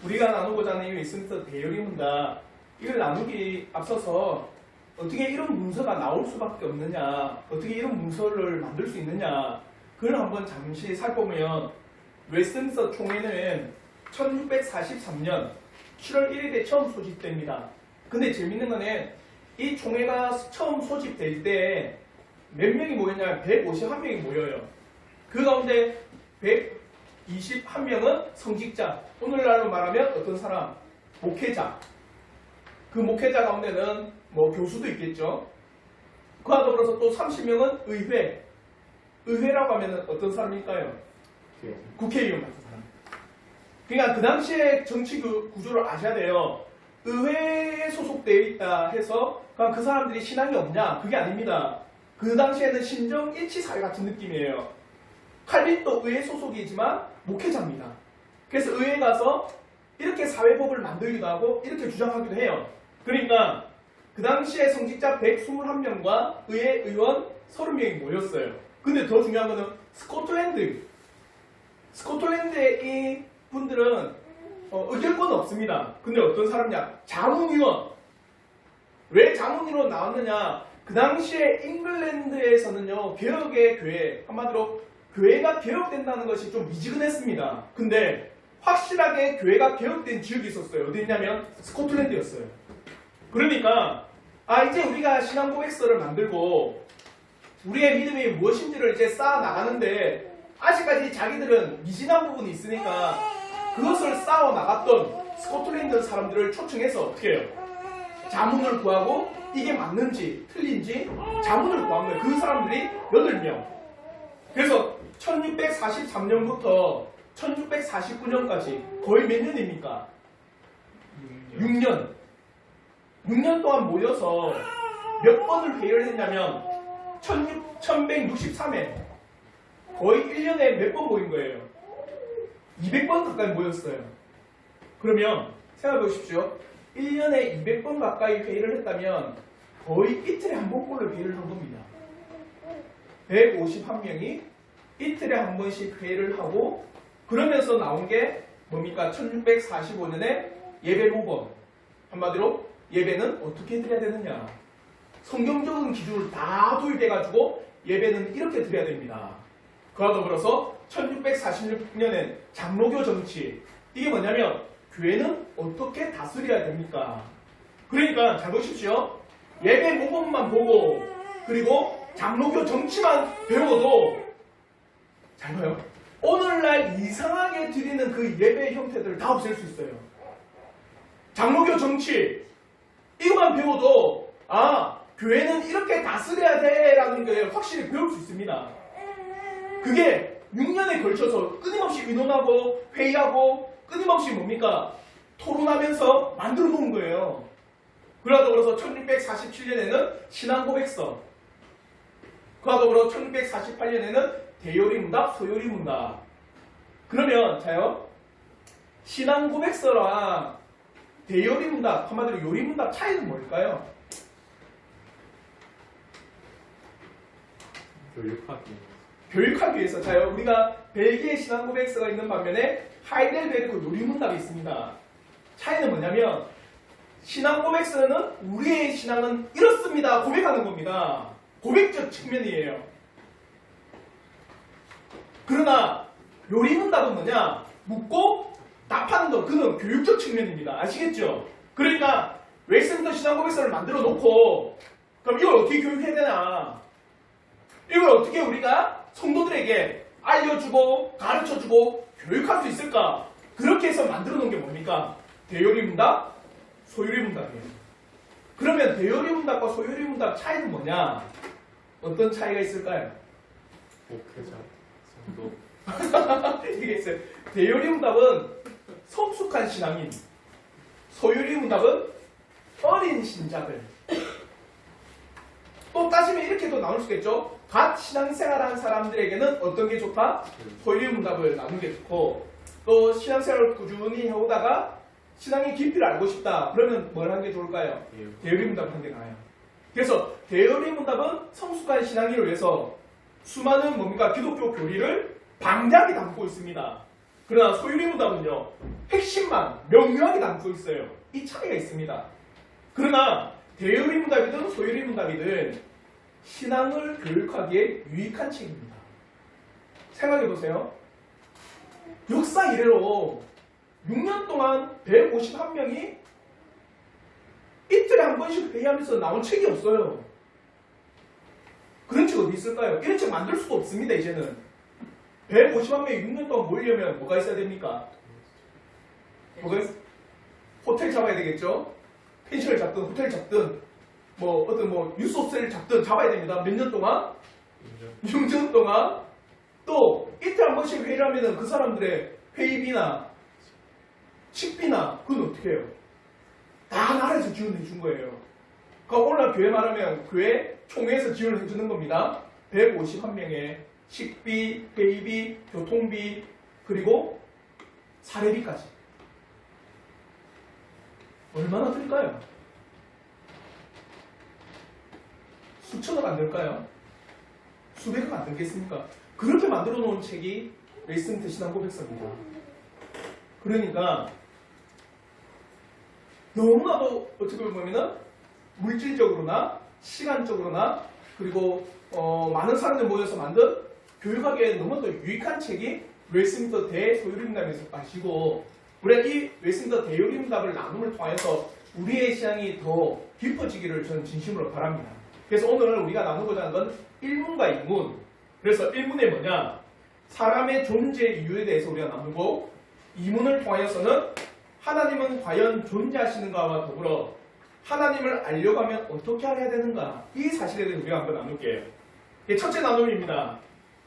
우리가 나누고자 하는 이 웨스트민스터 대요리 문답, 이걸 나누기 앞서서 어떻게 이런 문서가 나올 수밖에 없느냐, 어떻게 이런 문서를 만들 수 있느냐, 그걸 한번 잠시 살펴보면 웨스트민스터 총회는 1643년 7월 1일에 처음 소집됩니다. 근데 재밌는 거는 이 총회가 처음 소집될 때 몇 명이 모였냐면 151명이 모여요. 그 가운데 121명은 성직자, 오늘날로 말하면 어떤 사람? 목회자. 그 목회자 가운데는 뭐 교수도 있겠죠. 그와 더불어서 또 30명은 의회. 의회라고 하면 어떤 사람일까요? 국회의원 같은 사람. 그러니까 그 당시에 정치 구조를 아셔야 돼요. 의회에 소속되어 있다 해서 그냥 그 사람들이 신앙이 없냐? 그게 아닙니다. 그 당시에는 신정일치 사회 같은 느낌이에요. 칼빈도 의회 소속이지만 목회자입니다. 그래서 의회에 가서 이렇게 사회법을 만들기도 하고 이렇게 주장하기도 해요. 그러니까 그 당시에 성직자 121명과 의회 의원 30명이 모였어요. 근데 더 중요한 거는 스코틀랜드의 이 분들은 의결권은 없습니다. 근데 어떤 사람이냐? 자문위원. 왜 자문위원 나왔느냐? 그 당시에 잉글랜드에서는요, 개혁의 교회, 한마디로 교회가 개혁된다는 것이 좀 미지근했습니다. 근데 확실하게 교회가 개혁된 지역이 있었어요. 어디 있냐면 스코틀랜드였어요. 그러니까 이제 우리가 신앙 고백서를 만들고 우리의 믿음이 무엇인지를 이제 쌓아 나가는데 아직까지 자기들은 미진한 부분이 있으니까 그것을 쌓아 나갔던 스코틀랜드 사람들을 초청해서 어떻게 해요? 자문을 구하고 이게 맞는지 틀린지 자문을 구한 거예요. 그 사람들이 8명. 그래서 1643년부터 1649년까지 거의 몇 년입니까? 6년. 6년 동안 모여서 몇 번을 회의를 했냐면 1163회. 거의 1년에 몇 번 모인 거예요? 200번 가까이 모였어요. 그러면 생각해 보십시오. 1년에 200번 가까이 회의를 했다면 거의 이틀에 한 번꼴로 회의를 한 겁니다. 151명이 이틀에 한 번씩 회의를 하고 그러면서 나온 게 뭡니까? 1645년에 예배 모범. 한마디로 예배는 어떻게 드려야 되느냐. 성경적인 기준을 다 도입해가지고 예배는 이렇게 드려야 됩니다. 그와 더불어서 1646년엔 장로교 정치. 이게 뭐냐면 교회는 어떻게 다스려야 됩니까? 그러니까 잘 보십시오. 예배 모범만 보고 그리고 장로교 정치만 배워도 잘 봐요. 오늘날 이상하게 드리는 그 예배 형태들을 다 없앨 수 있어요. 장로교 정치 이것만 배워도 교회는 이렇게 다스려야 돼라는 게 확실히 배울 수 있습니다. 그게 6년에 걸쳐서 끊임없이 의논하고 회의하고 끊임없이 뭡니까? 토론하면서 만들어 놓은 거예요. 그러다 더불어서 1647년에는 신앙고백서, 그와 더불어 1648년에는 대요리문답, 소요리문답. 그러면 자요, 신앙고백서랑 대요리문답, 한마디로 요리문답 차이는 뭘까요? 교육하기 위해서. 자요, 우리가 벨기에 신앙고백서가 있는 반면에 하이델베르크 요리문답이 있습니다. 차이는 뭐냐면 신앙고백서는 우리의 신앙은 이렇습니다 고백하는 겁니다. 고백적 측면이에요. 그러나 요리문답은 뭐냐? 묻고 답하는 것, 그는 교육적 측면입니다. 아시겠죠? 그러니까 웨스트민스터 신앙고백서를 만들어 놓고 그럼 이걸 어떻게 교육해야 되나? 이걸 어떻게 우리가 성도들에게 알려주고 가르쳐주고 교육할 수 있을까? 그렇게 해서 만들어 놓은 게 뭡니까? 대요리문답, 소요리문답이에요. 그러면 대요리문답과 소요리문답 차이는 뭐냐? 어떤 차이가 있을까요? 목회자, 성도. 이게 있어요. 대요리문답은 성숙한 신앙인, 소요리문답은 어린 신자들. 또 따지면 이렇게도 나눌 수 있겠죠. 갓 신앙생활한 사람들에게는 어떤 게 좋다? 소요리문답을 나누는 게 좋고, 또 신앙생활을 꾸준히 해오다가 신앙의 깊이를 알고 싶다. 그러면 뭘 하는 게 좋을까요? 대요리문답을 하는 게 나아요. 그래서 대요리문답은 성숙한 신앙인을 위해서 수많은 뭡니까? 기독교 교리를 방대하게 담고 있습니다. 그러나 소유리문답은요, 핵심만 명료하게 담고 있어요. 이 차이가 있습니다. 그러나 대유리문답이든 소유리문답이든 신앙을 교육하기에 유익한 책입니다. 생각해보세요. 역사 이래로 6년 동안 151명이 이틀에 한 번씩 회의하면서 나온 책이 없어요. 그런 책 어디 있을까요? 이런 책 만들 수가 없습니다, 이제는. 150만 명이 6년 동안 모이려면 뭐가 있어야 됩니까? 호텔 잡아야 되겠죠? 펜션을 잡든 호텔 잡든 뭐 어떤 뭐 유소스를 잡든 잡아야 됩니다. 몇 년 동안? 6년 동안. 또 이틀 한 번씩 회의를 하면은 그 사람들의 회의비나 식비나 그건 어떻게 해요? 다 나라에서 지원해 준 거예요. 그러니까 오늘날 교회 말하면 교회 총회에서 지원을 해주는 겁니다. 151명의 식비, 회의비, 교통비, 그리고 사례비까지. 얼마나 들까요? 수천억 안 들까요? 수백억 안 들겠습니까? 그렇게 만들어 놓은 책이 웨스트민스터 신앙 고백서입니다. 그러니까 너무나도 어떻게 보면은 물질적으로나 시간적으로나 그리고 많은 사람들 모여서 만든 교육하기에 너무도 유익한 책이 웨스트민스터 대소유림답에서 마시고 우리가 이 웨스트민스터 대요림답을 나눔을 통해서 우리의 신앙이 더 깊어지기를 저는 진심으로 바랍니다. 그래서 오늘 우리가 나누고자 하는 건 1문과 2문. 그래서 1문에 뭐냐? 사람의 존재 이유에 대해서 우리가 나누고 2문을 통하여서는 하나님은 과연 존재하시는가와 더불어 하나님을 알려고 하면 어떻게 해야 되는가? 이 사실에 대해서 우리가 한번 나눌게요. 이게 첫째 나눔입니다.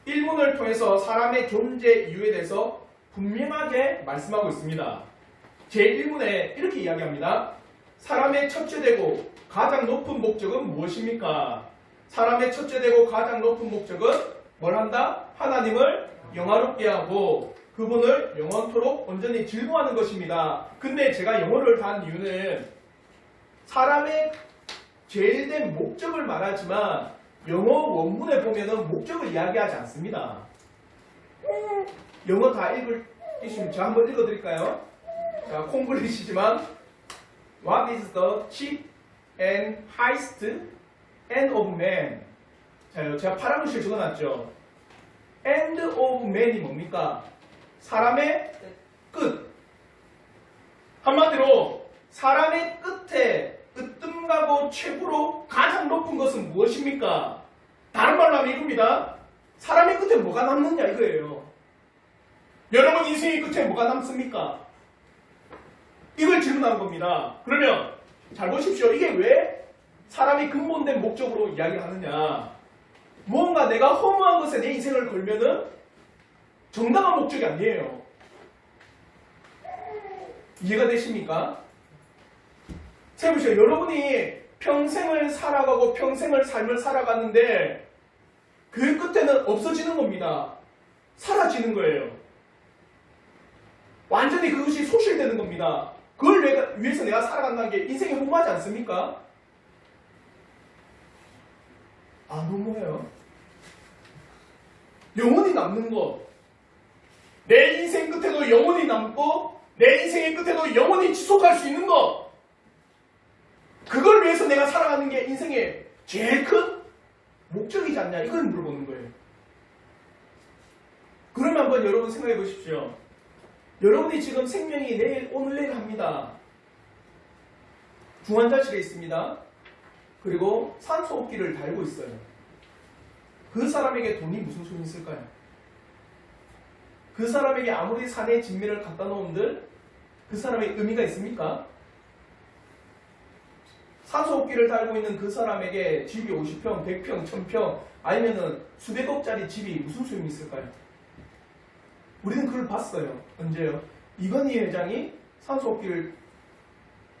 1문을 통해서 사람의 존재 이유에 대해서 분명하게 말씀하고 있습니다. 제1문에 이렇게 이야기합니다. 사람의 첫째되고 가장 높은 목적은 무엇입니까? 사람의 첫째되고 가장 높은 목적은 뭘 한다? 하나님을 영화롭게 하고 그분을 영원토록 온전히 즐거워하는 것입니다. 근데 제가 영어를 단 이유는 사람의 제일 된 목적을 말하지만 영어 원문에 보면은 목적을 이야기하지 않습니다. 영어 다 읽으시면 제가 한번 읽어드릴까요? 자, 콩글리시지만 What is the chief and highest end of man? 자, 제가 파란 글씨를 적어놨죠. end of man이 뭡니까? 사람의 끝. 한마디로 사람의 끝에 으뜸가고 최고로 가장 높은 것은 무엇입니까? 다른 말로 하면 이겁니다. 사람의 끝에 뭐가 남느냐 이거예요. 여러분 인생의 끝에 뭐가 남습니까? 이걸 질문한 겁니다. 그러면 잘 보십시오. 이게 왜 사람이 근본된 목적으로 이야기를 하느냐. 무언가 내가 허무한 것에 내 인생을 걸면은 정당한 목적이 아니에요. 이해가 되십니까? 생각해보세요. 여러분이 평생을 살아가고 평생을 삶을 살아가는데 그 끝에는 없어지는 겁니다. 사라지는 거예요. 완전히 그것이 소실되는 겁니다. 그걸 위해서 내가 살아간다는 게 인생이 허무하지 않습니까? 안 허무해요. 영원히 남는 것. 내 인생 끝에도 영원히 남고 내 인생의 끝에도 영원히 지속할 수 있는 것. 그걸 위해서 내가 살아가는 게 인생의 제일 큰 목적이지 않냐 이걸 물어보는 거예요. 그러면 한번 여러분 생각해 보십시오. 여러분이 지금 생명이 오늘 내일 합니다. 중환자실에 있습니다. 그리고 산소호흡기를 달고 있어요. 그 사람에게 돈이 무슨 소용이 있을까요? 그 사람에게 아무리 산에 진미를 갖다 놓은들 그 사람의 의미가 있습니까? 산소호흡기를 달고 있는 그 사람에게 집이 50평, 100평, 1000평 아니면은 수백억짜리 집이 무슨 소용이 있을까요? 우리는 그걸 봤어요. 언제요? 이건희 회장이 산소호흡기를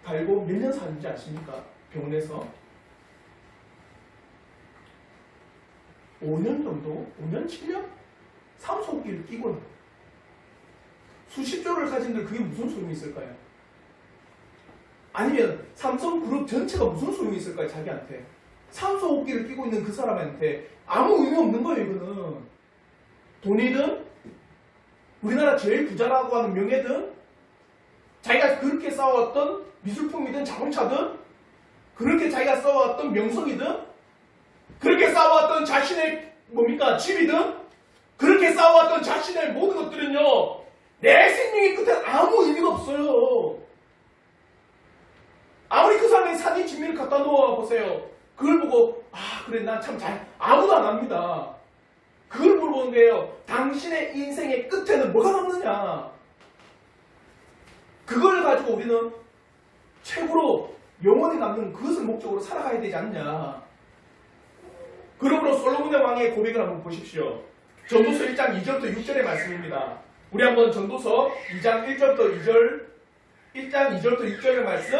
달고 몇 년 사는지 아십니까? 병원에서 5년 정도? 5년? 7년? 산소호흡기를 끼고요. 수십조를 가진들 그게 무슨 소용이 있을까요? 아니면 삼성그룹 전체가 무슨 소용이 있을까요? 자기한테 산소호흡기를 끼고 있는 그 사람한테 아무 의미 없는 거예요. 이거는 돈이든 우리나라 제일 부자라고 하는 명예든, 자기가 그렇게 쌓아왔던 미술품이든 자동차든, 그렇게 자기가 쌓아왔던 명성이든, 그렇게 쌓아왔던 자신의 뭡니까 집이든, 그렇게 쌓아왔던 자신의 모든 것들은요, 내 생명의 끝에 아무 의미가 없어요. 아무리 그 사람의 사진 진미를 갖다 놓아 보세요. 그걸 보고 그래 난 참 잘 아무도 안 합니다. 그걸 물어보는 거예요. 당신의 인생의 끝에는 뭐가 남느냐? 그걸 가지고 우리는 최고로 영원히 남는 그것을 목적으로 살아가야 되지 않냐? 그러므로 솔로몬의 왕의 고백을 한번 보십시오. 전도서 1장 2절부터 6절의 말씀입니다. 우리 한번 전도서 2장 1절부터 2절, 1장 2절부터 6절의 말씀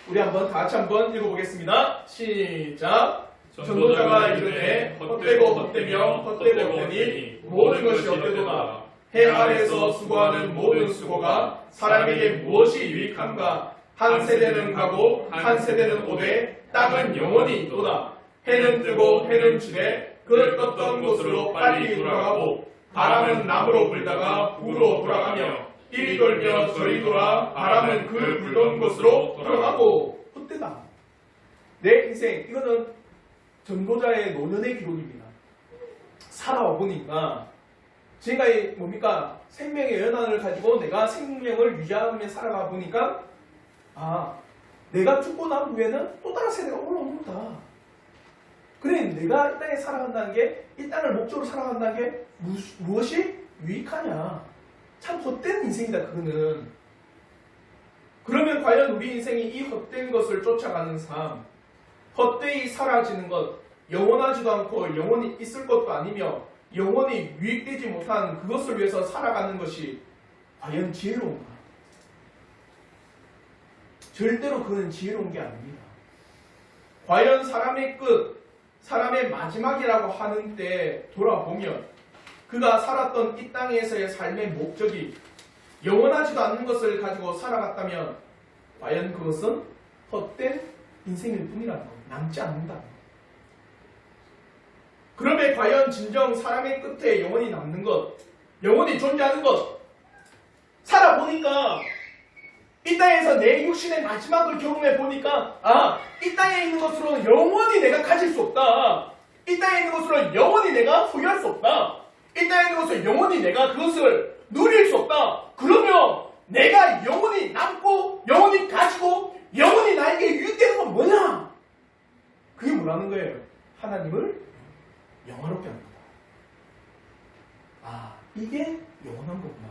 우리 한번 다 같이 한번 읽어보겠습니다. 시작. 전도자가 이르되 헛되고 헛되며 헛되고 헛되니 모든 것이 헛되도다. 해 아래에서 수고하는 모든 수고가 사람에게 무엇이 유익한가? 한 세대는 가고 한 세대는 오되 땅은 영원히 있도다. 해는 뜨고 해는 지되 그 떴던 곳으로 빨리 돌아가고 바람은 남으로 불다가 북으로 돌아가며 이리 돌며 저리 돌아 바람은 그 불던 곳으로 돌아가고. 헛되다. 내 인생 이거는 전도자의 노년의 기록입니다. 살아와 보니까 제가 뭡니까 생명의 연한을 가지고 내가 생명을 유지하며 살아가 보니까 내가 죽고 난 후에는 또 다른 세대가 올라옵니다. 그래 내가 이 땅에 살아간다는 게 이 땅을 목적으로 살아간다는 게 무엇이 유익하냐? 참 헛된 인생이다 그거는. 그러면 과연 우리 인생이 이 헛된 것을 쫓아가는 삶, 헛되이 사라지는 것, 영원하지도 않고 영원히 있을 것도 아니며 영원히 유익되지 못한 그것을 위해서 살아가는 것이 과연 지혜로운가? 절대로 그는 지혜로운 게 아닙니다. 과연 사람의 끝, 사람의 마지막이라고 하는 때 돌아보면 그가 살았던 이 땅에서의 삶의 목적이 영원하지도 않는 것을 가지고 살아갔다면 과연 그것은 헛된 인생일 뿐이라는 것, 남지 않는다. 그러면 과연 진정 사람의 끝에 영원히 남는 것, 영원히 존재하는 것, 살아보니까 이 땅에서 내 육신의 마지막을 경험해 보니까 이 땅에 있는 것으로 영원히 내가 가질 수 없다. 이 땅에 있는 것으로 영원히 내가 소유할 수 없다. 이 땅에 있는 것으로 영원히 내가 그것을 누릴 수 없다. 그러면 내가 영원히 남고 영원히 가지고 영원히 나에게 유익되는 건 뭐냐? 그게 뭐라는 거예요? 하나님을 영화롭게 하는 거다. 이게 영원한 거구나.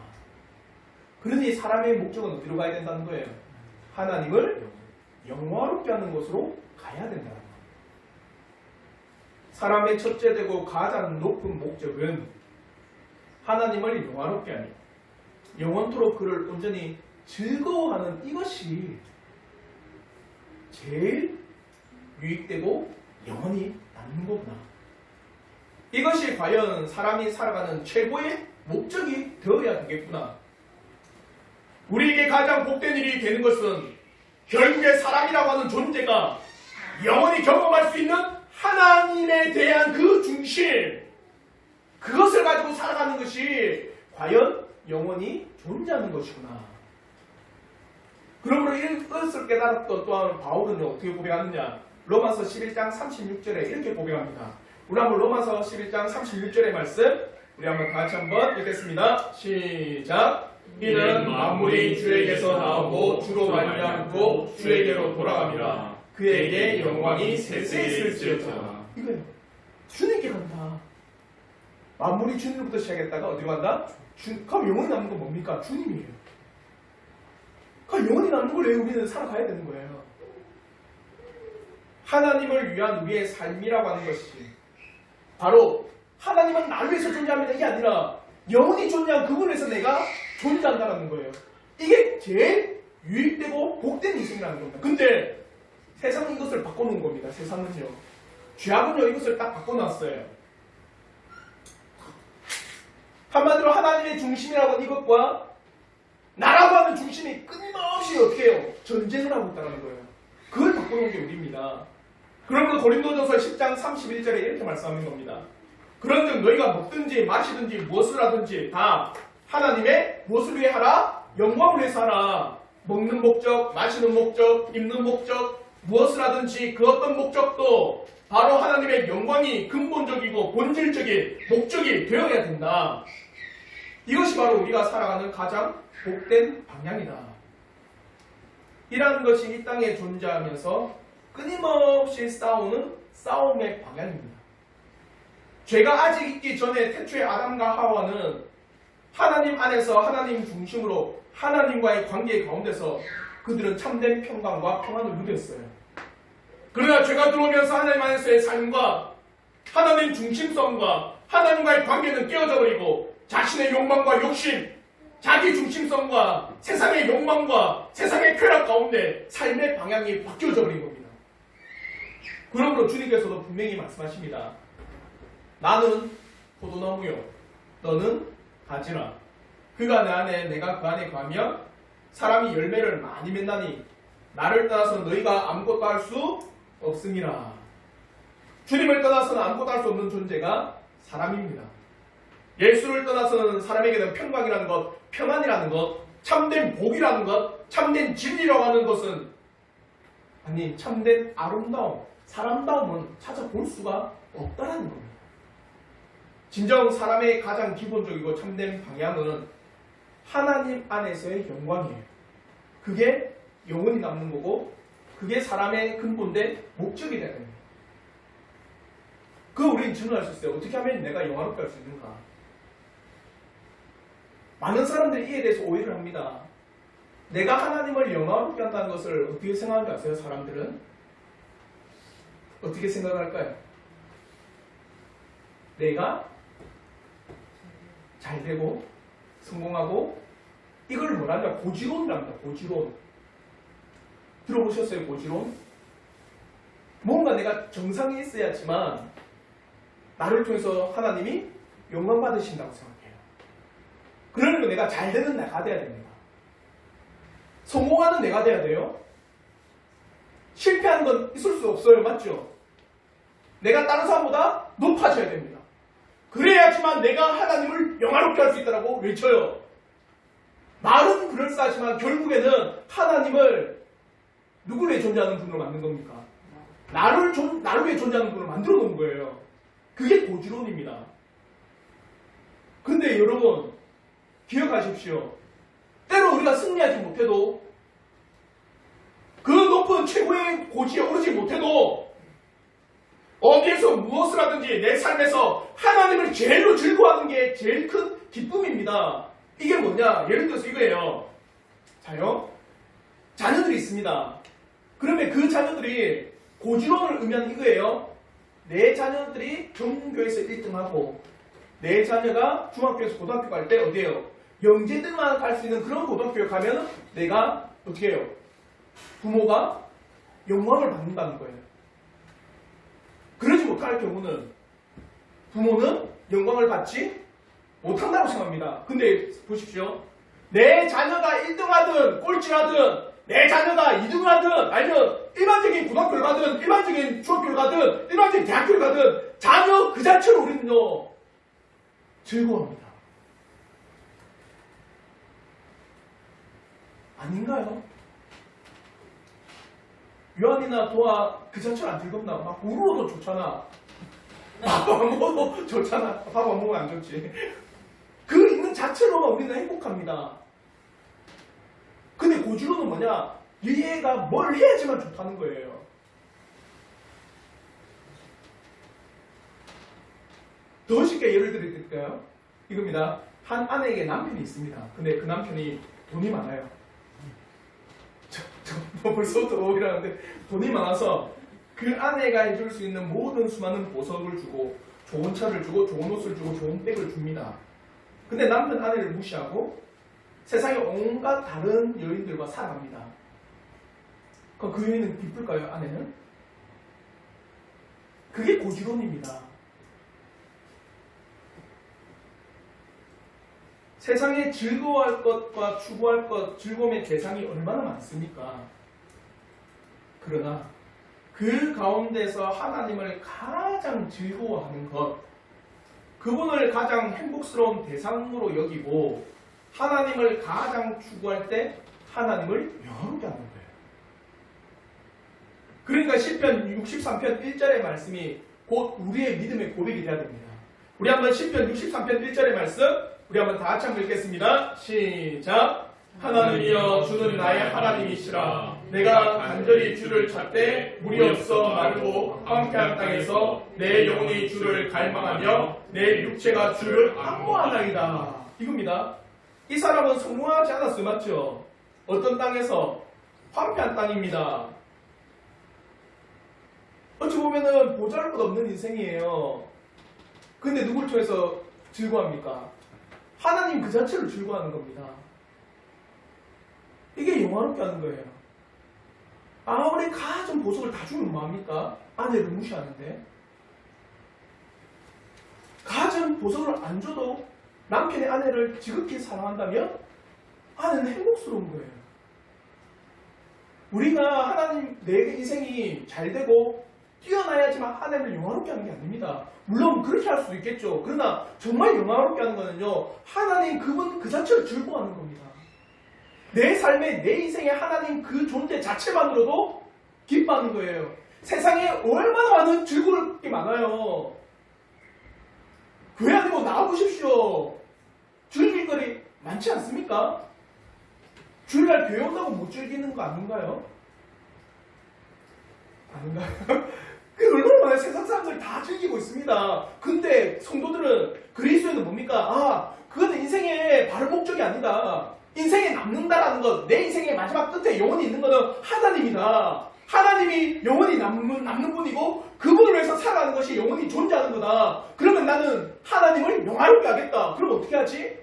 그러니 사람의 목적은 어디로 가야 된다는 거예요? 하나님을 영화롭게 하는 곳으로 가야 된다는 거예요. 사람의 첫째 되고 가장 높은 목적은 하나님을 영화롭게 하니 영원토록 그를 온전히 즐거워하는 이것이 제일 유익되고 영원히 남는 거구나. 이것이 과연 사람이 살아가는 최고의 목적이 되어야 되겠구나. 우리에게 가장 복된 일이 되는 것은 결국에 사람이라고 하는 존재가 영원히 경험할 수 있는 하나님에 대한 그 중심, 그것을 가지고 살아가는 것이 과연 영원히 존재하는 것이구나. 그러므로 이것을 깨달았던 또한 바울은 어떻게 고백하느냐? 로마서 11장 36절에 이렇게 고백합니다. 우리 한번 로마서 11장 36절의 말씀 우리 한번 다 같이 한번 읽겠습니다. 시작. 이는 만물이 주에게서 나오고 주로 말미암고 주에게로 돌아갑니다. 그에게 영광이 세세했을지어다. 이거예요. 주님께 간다. 만물이 주님으로부터 시작했다가 어디로 간다? 그럼 영원히 남는 건 뭡니까? 주님이에요. 그럼 영원히 남는 걸 왜 우리는 살아가야 되는 거예요? 하나님을 위한 우리의 삶이라고 하는 것이 바로 하나님은 나를 위해서 존재합니다. 이게 아니라 영원히 존재한 그분을 위해서 내가 존재한다는 거예요. 이게 제일 유익되고 복된 인생이라는 겁니다. 근데 세상은 이것을 바꿔놓은 겁니다. 세상은요. 죄악은요 이것을 딱 바꿔놨어요. 한마디로 하나님의 중심이라고 하는 이것과 나라고 하는 중심이 끊임없이 어떻게 해요? 전쟁을 하고 있다는 거예요. 그걸 바꿔놓은 게 우리입니다. 그러므로 고린도전서 10장 31절에 이렇게 말씀하는 겁니다. 그런즉 너희가 먹든지 마시든지 무엇을 하든지 다 하나님의 무엇을 위해 하라? 영광을 위해서 하라. 먹는 목적, 마시는 목적, 입는 목적, 무엇을 하든지 그 어떤 목적도 바로 하나님의 영광이 근본적이고 본질적인 목적이 되어야 된다. 이것이 바로 우리가 살아가는 가장 복된 방향이다. 이라는 것이 이 땅에 존재하면서 끊임없이 싸우는 싸움의 방향입니다. 죄가 아직 있기 전에 태초의 아담과 하와는 하나님 안에서 하나님 중심으로 하나님과의 관계 가운데서 그들은 참된 평강과 평안을 누렸어요. 그러나 죄가 들어오면서 하나님 안에서의 삶과 하나님 중심성과 하나님과의 관계는 깨어져 버리고 자신의 욕망과 욕심, 자기 중심성과 세상의 욕망과 세상의 쾌락 가운데 삶의 방향이 바뀌어져 버린 겁니다. 그러므로 주님께서도 분명히 말씀하십니다. 나는 포도나무요, 너는 가지라. 그가 내 안에 내가 그 안에 거하면 사람이 열매를 많이 맺나니 나를 떠나서 너희가 아무것도 할 수 없음이라. 주님을 떠나서는 아무것도 할 수 없는 존재가 사람입니다. 예수를 떠나서는 사람에게는 평강이라는 것, 평안이라는 것, 참된 복이라는 것, 참된 진리라고 하는 것은 아니 참된 아름다움, 사람다움은 찾아볼 수가 없다는 겁니다. 진정 사람의 가장 기본적이고 참된 방향은 하나님 안에서의 영광이에요. 그게 영원히 남는 거고 그게 사람의 근본된 목적이 되는 거예요. 우리는 질문할 수 있어요. 어떻게 하면 내가 영화롭게 할 수 있는가? 많은 사람들이 이에 대해서 오해를 합니다. 내가 하나님을 영화롭게 한다는 것을 어떻게 생각하는지 아세요? 사람들은? 어떻게 생각할까요? 내가 잘되고 성공하고 이걸 뭐라냐? 고지론이랍니다. 고지론. 들어보셨어요? 고지론? 뭔가 내가 정상에 있어야지만 나를 통해서 하나님이 영광 받으신다고 생각해요. 그러려면 내가 잘되는 내가 돼야 됩니다. 성공하는 내가 돼야 돼요. 실패하는 건 있을 수 없어요. 맞죠? 내가 다른 사람보다 높아져야 됩니다. 그래야지만 내가 하나님을 영화롭게 할 수 있다고 외쳐요. 말은 그럴싸하지만 결국에는 하나님을 누구를 위해 존재하는 분으로 만든 겁니까? 나를 위해 존재하는 분으로 만들어 놓은 거예요. 그게 고지론입니다. 근데 여러분 기억하십시오. 때로 우리가 승리하지 못해도 그 높은 최고의 고지에 오르지 못해도 어디에서 무엇을 하든지 내 삶에서 하나님을 제일로 즐거워하는 게 제일 큰 기쁨입니다. 이게 뭐냐? 예를 들어서 이거예요. 자요. 자녀들이 있습니다. 그러면 그 자녀들이 고지론을 의미하는 이거예요. 내 자녀들이 전교에서 1등하고 내 자녀가 중학교에서 고등학교 갈 때 어디에요? 영재들만 갈 수 있는 그런 고등학교에 가면 내가 어떻게 해요? 부모가 영광을 받는다는 거예요. 그러지 못할 경우는 부모는 영광을 받지 못한다고 생각합니다. 근데 보십시오. 내 자녀가 1등하든 꼴찌하든 내 자녀가 2등하든 아니면 일반적인 고등학교를 가든 일반적인 중학교를 가든 일반적인 대학교를 가든 자녀 그 자체로 우리는요 즐거워합니다. 아닌가요? 요한이나 도아 그 자체로 안 즐겁나? 막 울어도 좋잖아. 밥 안 먹어도 좋잖아. 밥 안 먹으면 안 좋지. 그 있는 자체로만 우리는 행복합니다. 근데 고지론은 뭐냐? 얘가 뭘 해야지만 좋다는 거예요. 더 쉽게 예를 드릴까요? 이겁니다. 한 아내에게 남편이 있습니다. 근데 그 남편이 돈이 많아요. 벌써부터 오해라는데 돈이 많아서 그 아내가 해줄 수 있는 모든 수많은 보석을 주고 좋은 차를 주고 좋은 옷을 주고 좋은 백을 줍니다. 근데 남편 아내를 무시하고 세상의 온갖 다른 여인들과 살아갑니다. 그럼 그 여인은 기쁠까요? 아내는? 그게 고지론입니다. 세상에 즐거워할 것과 추구할 것, 즐거움의 대상이 얼마나 많습니까? 그러나 그 가운데서 하나님을 가장 즐거워하는 것, 그분을 가장 행복스러운 대상으로 여기고 하나님을 가장 추구할 때 하나님을 영화롭게 하는 거예요. 그러니까 시편 63편 1절의 말씀이 곧 우리의 믿음의 고백이 되어야 됩니다. 우리 한번 시편 63편 1절의 말씀 우리 한번 다 같이 한번 읽겠습니다. 시작. 하나님이여 주는 나의 하나님이시라. 내가 간절히 주를 찾되 물이 없어 마르고 황폐한 땅에서 내 영혼이 주를 갈망하며 내 육체가 주를 악모하나이다. 이겁니다. 이 사람은 성공하지 않았어요. 맞죠? 어떤 땅에서? 황폐한 땅입니다. 어찌 보면은 보잘것없는 인생이에요. 근데 누굴 통해서 즐거워합니까? 하나님 그 자체를 즐거워하는 겁니다. 이게 영화롭게 하는 거예요. 아무리 가진 보석을 다 주면 뭐합니까? 아내를 무시하는데. 가진 보석을 안 줘도 남편의 아내를 지극히 사랑한다면 아내는 행복스러운 거예요. 우리가 하나님 내 인생이 잘 되고 뛰어나야지만 하나님을 영화롭게 하는 게 아닙니다. 물론 그렇게 할 수도 있겠죠. 그러나 정말 영화롭게 하는 거는요, 하나님 그분 그 자체를 즐거워하는 겁니다. 내 삶에 내 인생에 하나님 그 존재 자체만으로도 기뻐하는 거예요. 세상에 얼마나 많은 즐거울 게 많아요. 교회 안에 뭐 나와보십시오. 즐길 거리 많지 않습니까? 주일날 교회 온다고 못 즐기는 거 아닌가요? 아닌가요? 그 얼마나 많아요. 세상 사람들이 다 즐기고 있습니다. 근데 성도들은 그리스도는 뭡니까? 그건 인생의 바른 목적이 아니다. 인생에 남는다라는 것, 내 인생의 마지막 끝에 영원히 있는 것은 하나님이다. 하나님이 영원히 남는 분이고 그분을 위해서 살아가는 것이 영원히 존재하는 거다. 그러면 나는 하나님을 영화롭게 하겠다. 그럼 어떻게 하지?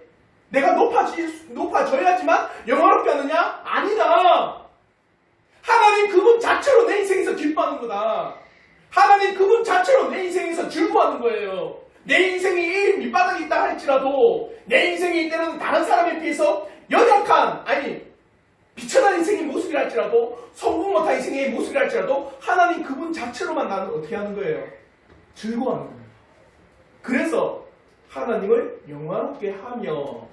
내가 높아져야지만 영화롭게 하느냐? 아니다. 하나님 그분 자체로 내 인생에서 기뻐하는 거다. 하나님 그분 자체로 내 인생에서 즐거워하는 거예요. 내 인생이 밑바닥에 있다 할지라도 내 인생이 때로는 다른 사람에 비해서 연약한, 비천한 인생의 모습이라 할지라도 성공 못한 인생의 모습이라 할지라도 하나님 그분 자체로만 나는 어떻게 하는 거예요? 즐거워하는 거예요. 그래서 하나님을 영화롭게 하며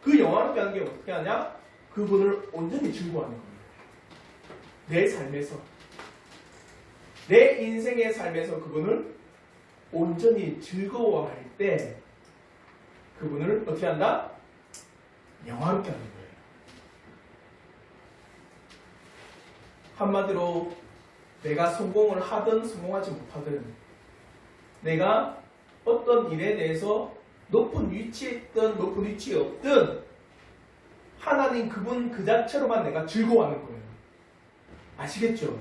그 영화롭게 하는 게 어떻게 하냐? 그분을 온전히 즐거워하는 겁니다. 내 삶에서, 내 인생의 삶에서 그분을 온전히 즐거워할 때 그분을 어떻게 한다? 영화롭게 하는 거예요. 한마디로 내가 성공을 하든 성공하지 못하든 내가 어떤 일에 대해서 높은 위치에 있든 높은 위치에 없든 하나님 그분 그 자체로만 내가 즐거워하는 거예요. 아시겠죠?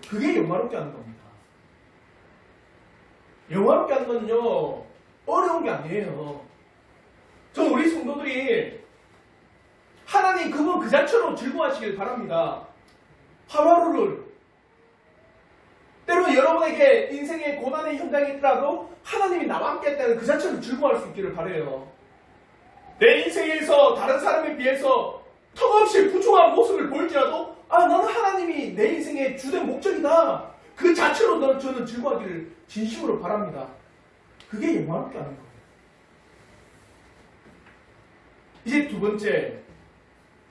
그게 영화롭게 하는 겁니다. 영화롭게 하는 건요, 어려운 게 아니에요. 저는 우리 성도들이 하나님 그분 그 자체로 즐거워하시길 바랍니다. 하루하루를. 때로는 여러분에게 인생의 고난의 현장이 있더라도 하나님이 나와 함께 했다는 그 자체로 즐거워할 수 있기를 바라요. 내 인생에서 다른 사람에 비해서 턱없이 부족한 모습을 보일지라도 나는 하나님이 내 인생의 주된 목적이다. 그 자체로 저는 즐거워하기를 진심으로 바랍니다. 그게 영화롭게 하는 거예요. 이제 두 번째,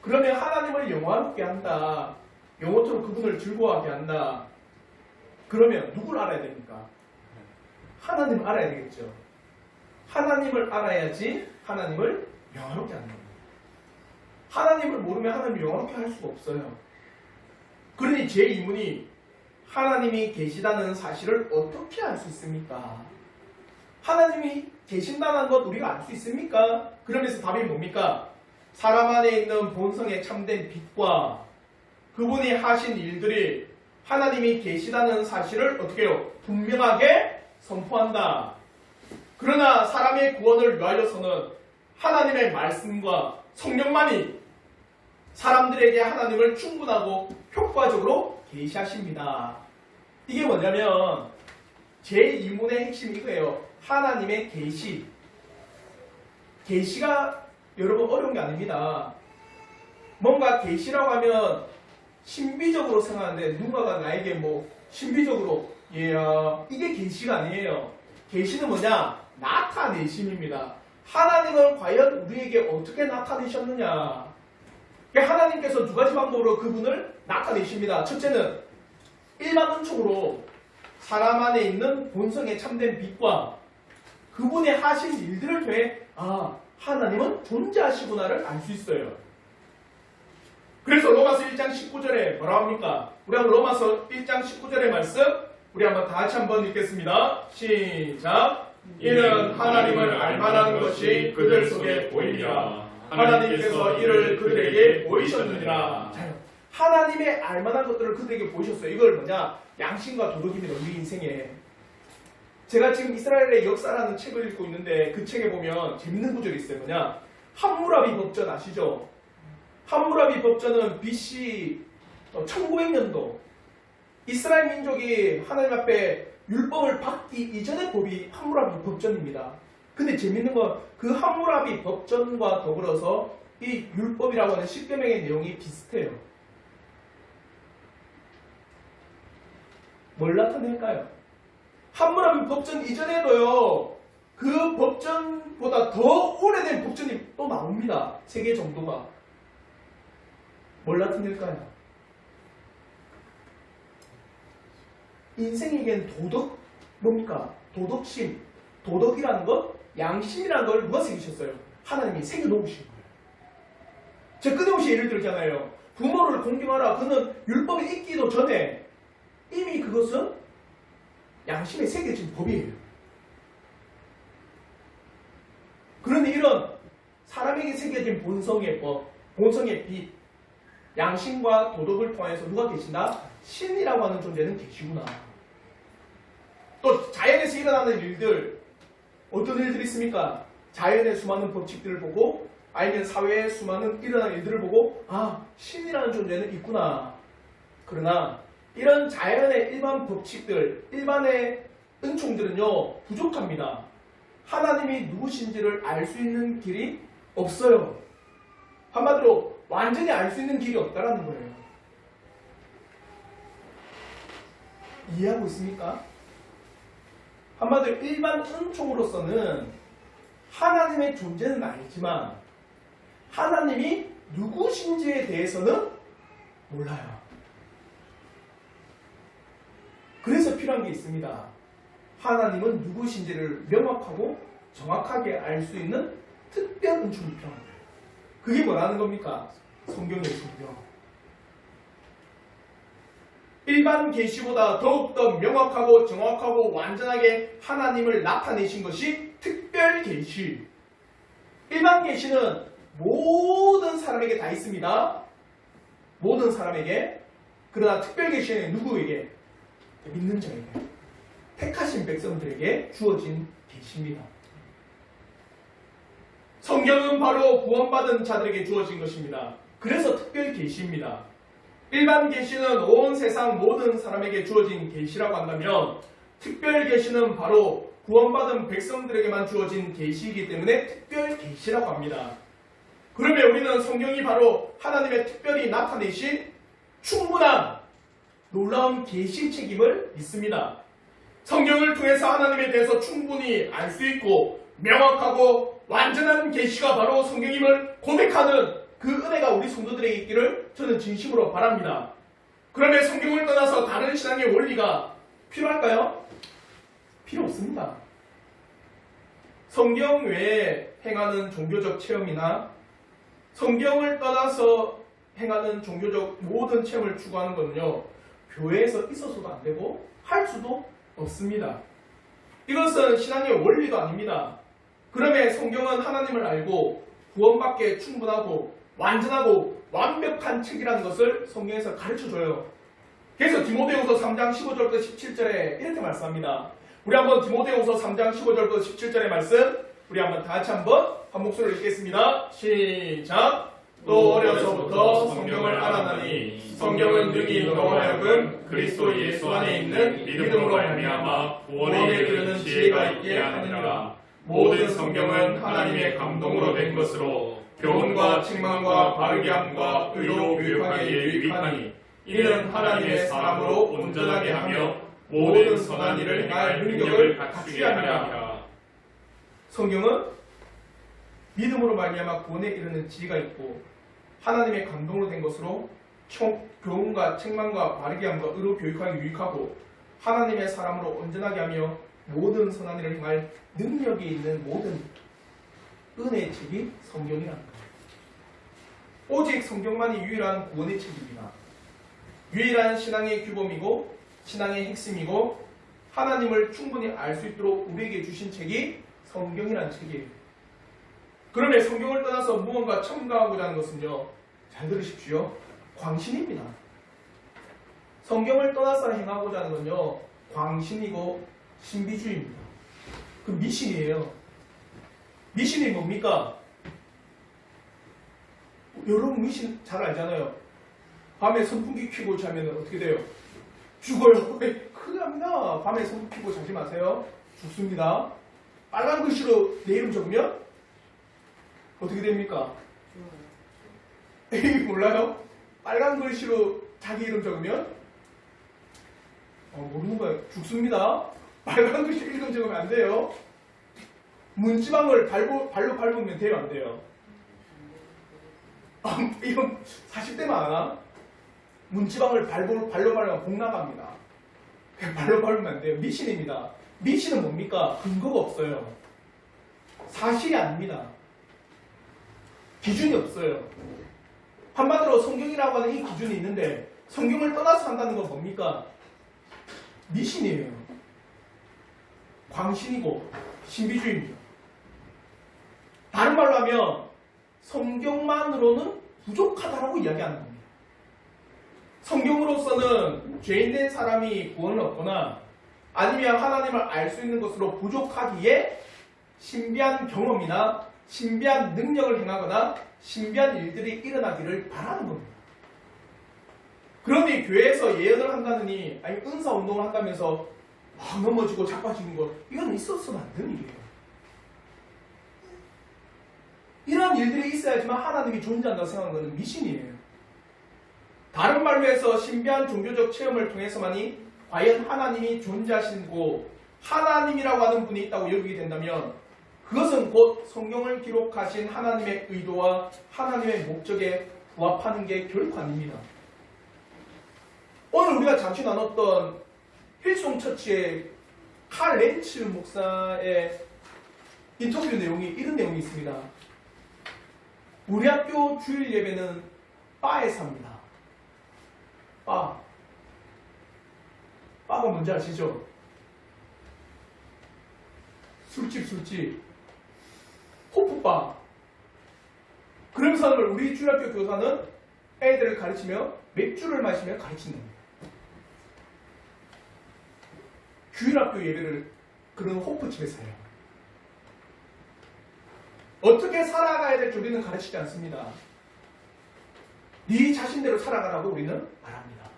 그러면 하나님을 영화롭게 한다. 영원토록 그분을 즐거워하게 한다. 그러면 누굴 알아야 됩니까? 하나님을 알아야 되겠죠. 하나님을 알아야지 하나님을 영화롭게 하는 겁니다. 하나님을 모르면 하나님을 영화롭게 할 수가 없어요. 그러니 제 의문이 하나님이 계시다는 사실을 어떻게 알 수 있습니까? 하나님이 계신다는 것 우리가 알 수 있습니까? 그러면서 답이 뭡니까? 사람 안에 있는 본성의 참된 빛과 그분이 하신 일들이 하나님이 계시다는 사실을 어떻게 해요? 분명하게 선포한다. 그러나 사람의 구원을 위하여서는 하나님의 말씀과 성령만이 사람들에게 하나님을 충분하고 효과적으로 계시하십니다. 이게 뭐냐면 제 이문의 핵심이 이거예요. 하나님의 계시. 계시가 여러분 어려운 게 아닙니다. 뭔가 계시라고 하면 신비적으로 생각하는데 누군가가 나에게 신비적으로 이게 계시가 아니에요. 계시는 뭐냐? 나타내심입니다. 하나님은 과연 우리에게 어떻게 나타내셨느냐? 하나님께서 두 가지 방법으로 그분을 나타내십니다. 첫째는 일반 은총으로 사람 안에 있는 본성의 참된 빛과 그분의 하신 일들을 통해 하나님은 존재하시구나를 알 수 있어요. 그래서 로마서 1장 19절에 뭐라 합니까? 우리 한번 로마서 1장 19절의 말씀 우리 한번 다 같이 한번 읽겠습니다. 시작. 이는 하나님을 알만한 것이 그들 속에 보이니라. 하나님께서 이를 그들에게 보이셨느니라. 자요. 하나님의 알만한 것들을 그들에게 보이셨어요. 이걸 뭐냐? 양심과 도덕입니다. 우리 인생에. 제가 지금 이스라엘의 역사라는 책을 읽고 있는데 그 책에 보면 재밌는 구절이 있어요. 뭐냐? 함무라비 법전 아시죠? 함무라비 법전은 BC 1900년도 이스라엘 민족이 하나님 앞에 율법을 받기 이전의 법이 함무라비 법전입니다. 근데 재밌는 건 그 함무라비 법전과 더불어서 이 율법이라고 하는 10계명의 내용이 비슷해요. 뭘 나타낼까요? 함무라비 법전 이전에도요. 그 법전보다 더 오래된 법전이 또 나옵니다. 3개 정도가. 뭘 나타낼까요? 인생에겐 도덕, 뭡니까? 도덕심, 도덕이라는 것, 양심이라는 걸 누가 새기셨어요? 하나님이 새겨놓으신 거예요. 제가 끊임없이 예를 들잖아요. 부모를 공경하라. 그는 율법이 있기도 전에 이미 그것은 양심에 새겨진 법이에요. 그런데 이런 사람에게 새겨진 본성의 법, 본성의 빛, 양심과 도덕을 통해서 누가 계신다? 신이라고 하는 존재는 계시구나. 또 자연에서 일어나는 일들, 어떤 일들이 있습니까? 자연의 수많은 법칙들을 보고 아니면 사회의 수많은 일어나는 일들을 보고 신이라는 존재는 있구나. 그러나 이런 자연의 일반 법칙들, 일반의 은총들은요 부족합니다. 하나님이 누구신지를 알 수 있는 길이 없어요. 한마디로 완전히 알 수 있는 길이 없다라는 거예요. 이해하고 있습니까? 한마디로 일반 은총으로서는 하나님의 존재는 알지만 하나님이 누구신지에 대해서는 몰라요. 그래서 필요한 게 있습니다. 하나님은 누구신지를 명확하고 정확하게 알 수 있는 특별 은총이 필요한 거예요. 그게 뭐라는 겁니까? 성경의 성경. 일반 계시보다 더욱더 명확하고 정확하고 완전하게 하나님을 나타내신 것이 특별 계시. 일반 계시는 모든 사람에게 다 있습니다. 모든 사람에게. 그러나 특별 계시는 누구에게? 믿는 자에게, 택하신 백성들에게 주어진 계시입니다. 성경은 바로 구원받은 자들에게 주어진 것입니다. 그래서 특별 계시입니다. 일반 계시는 온 세상 모든 사람에게 주어진 계시라고 한다면 특별 계시는 바로 구원받은 백성들에게만 주어진 계시이기 때문에 특별 계시라고 합니다. 그러면 우리는 성경이 바로 하나님의 특별히 나타내신 충분한 놀라운 계시 책임을 믿습니다. 성경을 통해서 하나님에 대해서 충분히 알 수 있고 명확하고 완전한 계시가 바로 성경임을 고백하는 그 은혜가 우리 성도들에게 있기를 저는 진심으로 바랍니다. 그러면 성경을 떠나서 다른 신앙의 원리가 필요할까요? 필요 없습니다. 성경 외에 행하는 종교적 체험이나 성경을 떠나서 행하는 종교적 모든 체험을 추구하는 것은요, 교회에서 있어서도 안 되고 할 수도 없습니다. 이것은 신앙의 원리도 아닙니다. 그러면 성경은 하나님을 알고 구원받기에 충분하고 완전하고 완벽한 책이라는 것을 성경에서 가르쳐줘요. 그래서 디모데후서 3장 15절부터 17절에 이렇게 말씀합니다. 우리 한번 디모데후서 3장 15절부터 17절의 말씀 우리 한번 다 같이 한번 한 목소리로 읽겠습니다. 시작! 또 어려서부터 성경을 알아나니 성경은 능히 너로 하여금 그리스도 예수 안에 있는 믿음으로 말미암아 구원에 이르는 지혜가 있게 하느니라. 모든 성경은 하나님의 감동으로 된 것으로 교훈과 책망과 바르게 함과 의로 교육하기에 유익하니 이는 하나님의 사람으로 온전하게 하며 모든 선한 일을 행할 능력을 갖추게 하느니라. 성경은 믿음으로 말미암아 구원에 이르는 지혜가 있고 하나님의 감동으로 된 것으로 교훈과 책망과 바르게 함과 의로 교육하기 유익하고 하나님의 사람으로 온전하게 하며 모든 선한 일을 행할 능력이 있는 모든 은혜의 책이 성경이라는 거예요. 오직 성경만이 유일한 구원의 책입니다. 유일한 신앙의 규범이고 신앙의 핵심이고 하나님을 충분히 알 수 있도록 우리에게 주신 책이 성경이라는 책이에요. 그러면 성경을 떠나서 무언가 첨가하고자 하는 것은요, 잘 들으십시오, 광신입니다. 성경을 떠나서 행하고자 하는 건요, 광신이고 신비주의입니다. 그 미신이에요. 미신이 뭡니까? 여러분 미신 잘 알잖아요. 밤에 선풍기 켜고 자면 어떻게 돼요? 죽어요. 큰일 납니다. 밤에 선풍기 켜고 자지 마세요. 죽습니다. 빨간 글씨로 내 이름 적으면 어떻게 됩니까? 에이, 몰라요? 빨간 글씨로 자기 이름 적으면 모르는 거예요. 죽습니다. 빨간 글씨 이름 적으면 안 돼요. 문지방을 발로 밟으면 돼요, 안 돼요? 이건 40대만 아나? 문지방을 발로 밟으면 복 나갑니다. 발로 밟으면 안 돼요. 미신입니다. 미신은 뭡니까? 근거가 없어요. 사실이 아닙니다. 기준이 없어요. 한마디로 성경이라고 하는 이 기준이 있는데 성경을 떠나서 한다는 건 뭡니까? 미신이에요. 광신이고 신비주의입니다. 다른 말로 하면 성경만으로는 부족하다라고 이야기하는 겁니다. 성경으로서는 죄인된 사람이 구원을 얻거나 아니면 하나님을 알 수 있는 것으로 부족하기에 신비한 경험이나 신비한 능력을 행하거나 신비한 일들이 일어나기를 바라는 겁니다. 그런데 교회에서 예언을 한다느니 아니 은사 운동을 한다면서 막 넘어지고 자빠지는 것, 이건 있어서는 안 되는 일이에요. 이러한 일들이 있어야지만 하나님이 존재한다고 생각하는 것은 미신이에요. 다른 말로 해서 신비한 종교적 체험을 통해서만이 과연 하나님이 존재하시고 하나님이라고 하는 분이 있다고 여기게 된다면 그것은 곧 성경을 기록하신 하나님의 의도와 하나님의 목적에 부합하는 게 결코 아닙니다. 오늘 우리가 잠시 나눴던 힐송처치의 칼 렌츠 목사의 인터뷰 내용이 이런 내용이 있습니다. 우리 학교 주일 예배는 바에서 합니다. 바가 뭔지 아시죠? 술집. 호프바. 그러면서 우리 주일학교 교사는 애들을 가르치며 맥주를 마시며 가르친답니다. 주일학교 예배를 그런 호프집에서 해요. 어떻게 살아가야 될지 우리는 가르치지 않습니다. 네 자신대로 살아가라고 우리는 말합니다.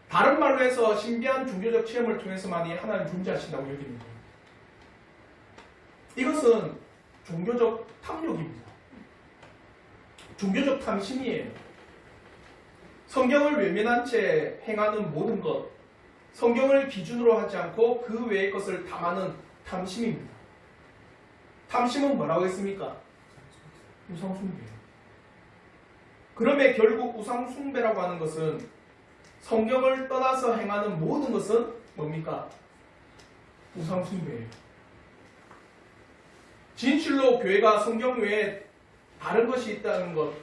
다른 말로 해서 신비한 종교적 체험을 통해서만이 하나님 존재하신다고 여깁니다. 이것은 종교적 탐욕입니다. 종교적 탐심이에요. 성경을 외면한 채 행하는 모든 것, 성경을 기준으로 하지 않고 그 외의 것을 탐하는 탐심입니다. 탐심은 뭐라고 했습니까? 우상숭배. 그러면 결국 우상숭배라고 하는 것은 성경을 떠나서 행하는 모든 것은 뭡니까? 우상숭배예요. 진실로 교회가 성경 외에 다른 것이 있다는 것,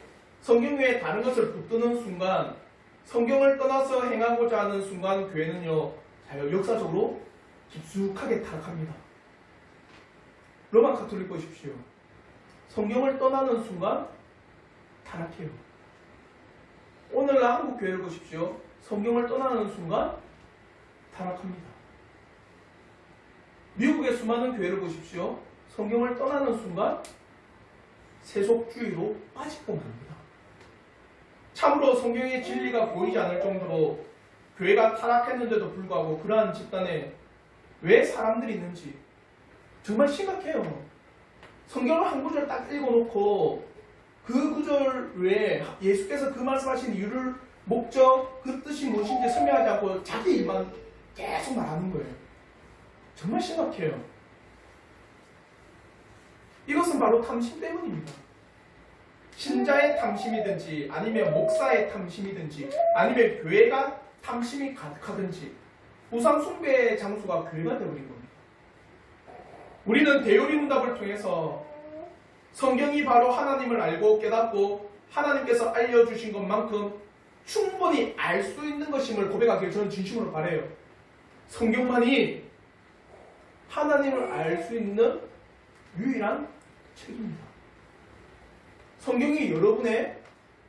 성경 외에 다른 것을 붙드는 순간, 성경을 떠나서 행하고자 하는 순간 교회는요, 역사적으로 깊숙하게 타락합니다. 로마 가톨릭 보십시오. 성경을 떠나는 순간 타락해요. 오늘날 한국 교회를 보십시오. 성경을 떠나는 순간 타락합니다. 미국의 수많은 교회를 보십시오. 성경을 떠나는 순간 세속주의로 빠지고 맙니다. 참으로 성경의 진리가 보이지 않을 정도로 교회가 타락했는데도 불구하고 그러한 집단에 왜 사람들이 있는지 정말 심각해요. 성경을 한 구절 딱 읽어놓고 그 구절 외에 예수께서 그 말씀하신 이유를, 목적, 그 뜻이 무엇인지 설명하지 않고 자기 일만 계속 말하는 거예요. 정말 심각해요. 이것은 바로 탐심 때문입니다. 신자의 탐심이든지 아니면 목사의 탐심이든지 아니면 교회가 탐심이 가득하든지 우상 숭배의 장소가 교회가 되어버린 겁니다. 우리는 대요리 문답을 통해서 성경이 바로 하나님을 알고 깨닫고 하나님께서 알려주신 것만큼 충분히 알 수 있는 것임을 고백하기를 저는 진심으로 바라요. 성경만이 하나님을 알 수 있는 유일한 책입니다. 성경이 여러분의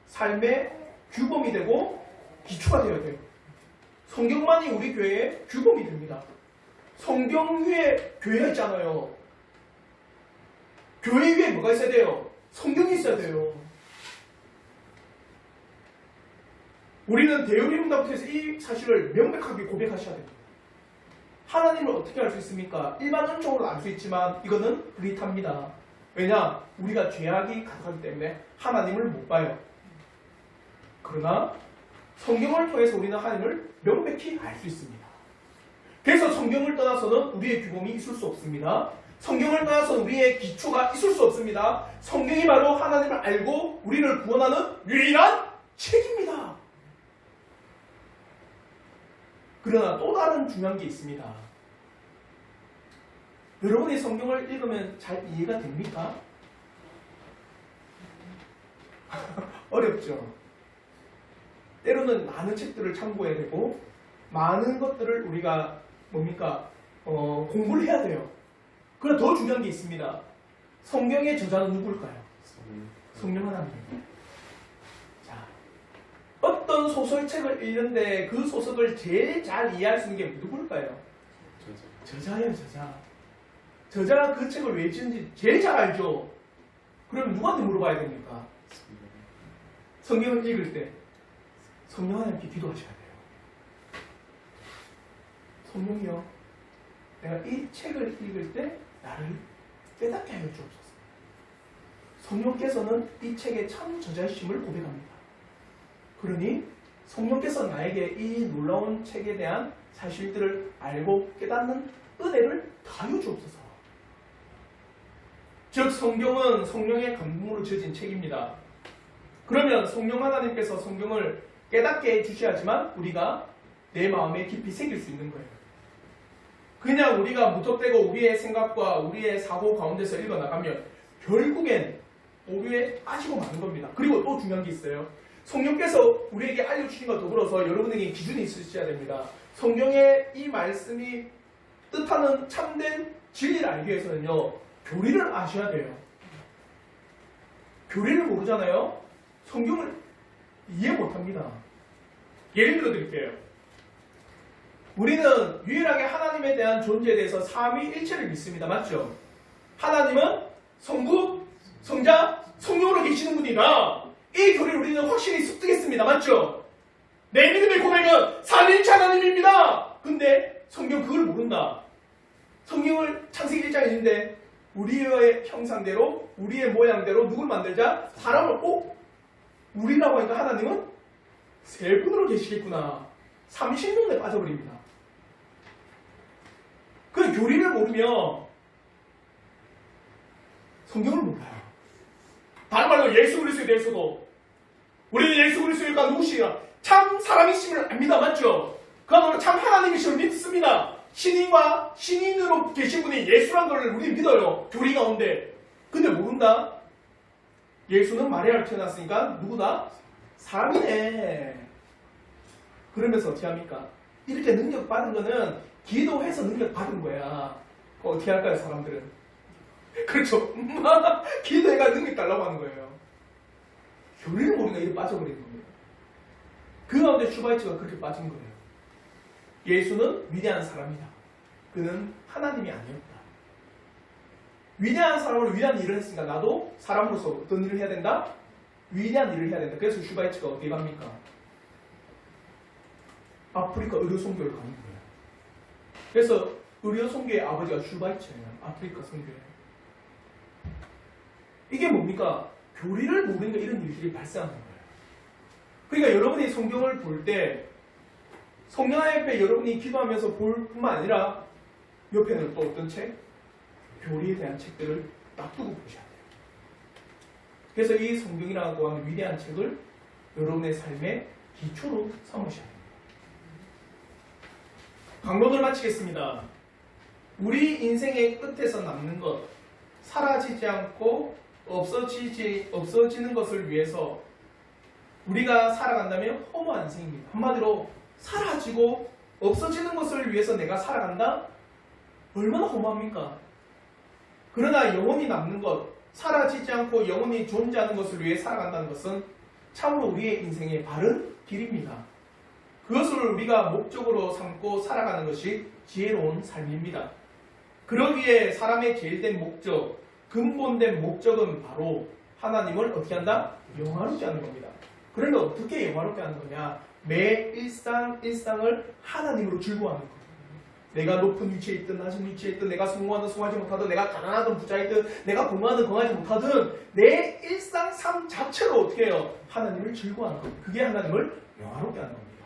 삶의 규범이 되고 기초가 되어야 돼요. 성경만이 우리 교회의 규범이 됩니다. 성경 위에 교회가 있잖아요. 교회 위에 뭐가 있어야 돼요? 성경이 있어야 돼요. 우리는 대요리 문답부터 해서 이 사실을 명백하게 고백하셔야 됩니다. 하나님을 어떻게 알 수 있습니까? 일반적으로 알 수 있지만 이거는 불이탑니다. 왜냐? 우리가 죄악이 가득하기 때문에 하나님을 못 봐요. 그러나 성경을 통해서 우리는 하나님을 명백히 알 수 있습니다. 그래서 성경을 떠나서는 우리의 규범이 있을 수 없습니다. 성경을 떠나서 우리의 기초가 있을 수 없습니다. 성경이 바로 하나님을 알고 우리를 구원하는 유일한 책입니다. 그러나 또 다른 중요한 게 있습니다. 여러분이 성경을 읽으면 잘 이해가 됩니까? 어렵죠. 때로는 많은 책들을 참고해야 되고 많은 것들을 우리가 공부를 해야 돼요. 그러나 더 중요한 게 있습니다. 성경의 저자는 누굴까요? 성령 하나님입니다. 자, 어떤 소설책을 읽는데 그 소설을 제일 잘 이해할 수 있는 게 누굴까요? 저자예요, 저자. 저자가 그 책을 왜 지은지 제일 잘 알죠. 그럼 누구한테 물어봐야 됩니까? 성경을 읽을 때 성령 하나님께 기도하셔야 돼요. 성령이요, 내가 이 책을 읽을 때 나를 깨닫게 하여 주옵소서. 성령께서는 이 책의 참 저자이심을 고백합니다. 그러니 성령께서 나에게 이 놀라운 책에 대한 사실들을 알고 깨닫는 은혜를 다하여 주옵소서. 즉 성경은 성령의 감동으로 지어진 책입니다. 그러면 성령 하나님께서 성경을 깨닫게 해주셔야지만 우리가 내 마음에 깊이 새길 수 있는 거예요. 그냥 우리가 무턱대고 우리의 생각과 우리의 사고 가운데서 읽어나가면 결국엔 오류에 빠지고 마는 겁니다. 그리고 또 중요한 게 있어요. 성령께서 우리에게 알려주신 것과 더불어서 여러분에게 기준이 있으셔야 됩니다. 성경의 이 말씀이 뜻하는 참된 진리를 알기 위해서는요, 교리를 아셔야 돼요. 교리를 모르잖아요? 성경을 이해 못합니다. 예를 들어 드릴게요. 우리는 유일하게 하나님에 대한 존재에 대해서 삼위일체를 믿습니다. 맞죠? 하나님은 성부, 성자, 성령으로 계시는 분이다. 이 교리를 우리는 확실히 습득했습니다. 맞죠? 내 믿음의 고백은 삼위일체 하나님입니다. 근데 성경 그걸 모른다. 성경을 창세기 1장에 있는데 우리의 형상대로 우리의 모양대로 누굴 만들자? 사람을 우리라고 하니까 하나님은 세 분으로 계시겠구나. 삼신론에 빠져버립니다. 그 교리를 모르면 성경을 몰라요. 다른 말로 예수 그리스도에 대해서도 우리는 예수 그리스도가 누구시냐? 참 사람이심을 압니다. 맞죠? 그러나 참 하나님이심을 믿습니다. 신인과 신인으로 계신 분이 예수란 걸 우리 믿어요. 교리 가운데. 근데 모른다. 예수는 마리아를 태어났으니까 누구다? 사람이네. 그러면서 어떻게 합니까? 이렇게 능력 받은 거는 기도해서 능력 받은 거야. 어떻게 할까요, 사람들은? 그렇죠. 기도해가 능력 달라고 하는 거예요. 교리를 모르니까 이렇게 빠져버리는 겁니다. 그 가운데 슈바이처가 그렇게 빠진 거예요. 예수는 위대한 사람이다. 그는 하나님이 아니었다. 위대한 사람으로 위대한 일을 했으니까 나도 사람으로서 어떤 일을 해야 된다? 위대한 일을 해야 된다. 그래서 슈바이처가 어떻게 갑니까? 아프리카 의료 선교를 가는 거예요. 그래서 의료 선교의 아버지가 슈바이처예요. 아프리카 선교예요. 이게 뭡니까? 교리를 모르니까 이런 일들이 발생하는 거예요. 그러니까 여러분이 성경을 볼 때 성령 앞에 여러분이 기도하면서 볼 뿐만 아니라 옆에는 또 어떤 책? 교리에 대한 책들을 놔두고 보셔야 돼요. 그래서 이 성경이라고 하는 위대한 책을 여러분의 삶의 기초로 삼으셔야 됩니다. 강론을 마치겠습니다. 우리 인생의 끝에서 남는 것, 사라지지 않고 없어지는 것을 위해서 우리가 살아간다면 허무한 인생입니다. 한마디로 사라지고 없어지는 것을 위해서 내가 살아간다? 얼마나 허무합니까? 그러나 영원히 남는 것, 사라지지 않고 영원히 존재하는 것을 위해 살아간다는 것은 참으로 우리의 인생의 바른 길입니다. 그것을 우리가 목적으로 삼고 살아가는 것이 지혜로운 삶입니다. 그러기에 사람의 제일된 목적, 근본된 목적은 바로 하나님을 어떻게 한다? 영화롭게 하는 겁니다. 그런데 어떻게 영화롭게 하는 거냐? 매 일상을 하나님으로 즐거워하는 거예요. 내가 높은 위치에 있든 낮은 위치에 있든 내가 성공하든 성공하지 못하든 내가 가난하든 부자이든 내가 건강하든 건강하지 못하든 내 일상 삶 자체로 어떻게 해요? 하나님을 즐거워하는 거예요. 그게 하나님을 영화롭게 하는 겁니다.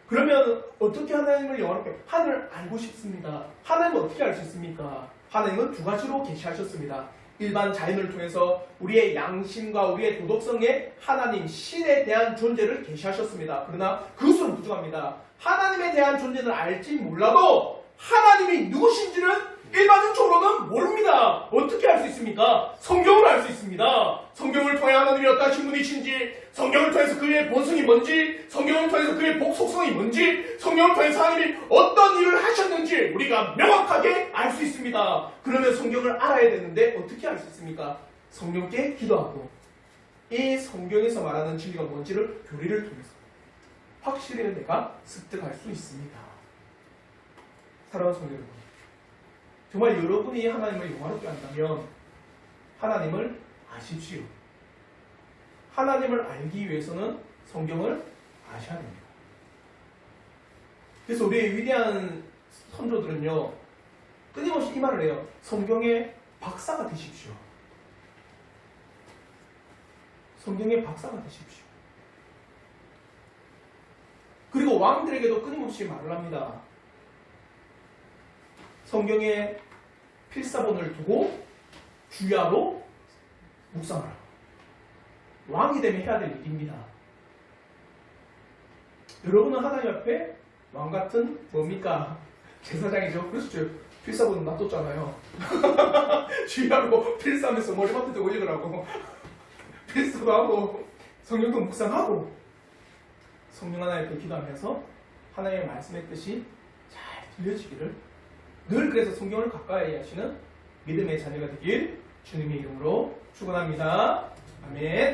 그러면 어떻게 하나님을 영화롭게 하나님을 알고 싶습니다. 하나님을 어떻게 알 수 있습니까? 하나님은 두 가지로 계시하셨습니다. 일반 자연을 통해서 우리의 양심과 우리의 도덕성에 하나님, 신에 대한 존재를 계시하셨습니다. 그러나 그것은 부족합니다. 하나님에 대한 존재는 알지 몰라도 하나님이 누구신지는 일반적으로는 모릅니다. 어떻게 알 수 있습니까? 성경을 알 수 있습니다. 성경을 통해 하나님이 어떠하신 분이신지, 성경을 통해서 그의 본성이 뭔지, 성경을 통해서 그의 복속성이 뭔지, 성경을 통해서 하나님이 어떤 일을 하셨는지 우리가 명확하게 알 수 있습니다. 그러면 성경을 알아야 되는데 어떻게 알 수 있습니까? 성령께 기도하고 이 성경에서 말하는 진리가 뭔지를 교리를 통해서 확실히 내가 습득할 수 있습니다. 사랑하는 성도 여러분, 정말 여러분이 하나님을 영화롭게 한다면 하나님을 아십시오. 하나님을 알기 위해서는 성경을 아셔야 됩니다. 그래서 우리의 위대한 선조들은요, 끊임없이 이 말을 해요. 성경의 박사가 되십시오. 성경의 박사가 되십시오. 그리고 왕들에게도 끊임없이 말을 합니다. 성경에 필사본을 두고 주야로 묵상하라. 왕이 되면 해야 될 일입니다. 여러분은 하나님 앞에 왕 같은 뭡니까? 제사장이죠. 그래서 필사본은 놔뒀잖아요. 주야로 필사하면서 머리맡에 두고 읽으라고. 필사도 하고 성경도 묵상하고 성령 하나님 앞에 기도하면서 하나님의 말씀의 뜻이 잘 들려지기를 늘 그래서 성경을 가까이 하시는 믿음의 자녀가 되길 주님의 이름으로 축원합니다. 아멘.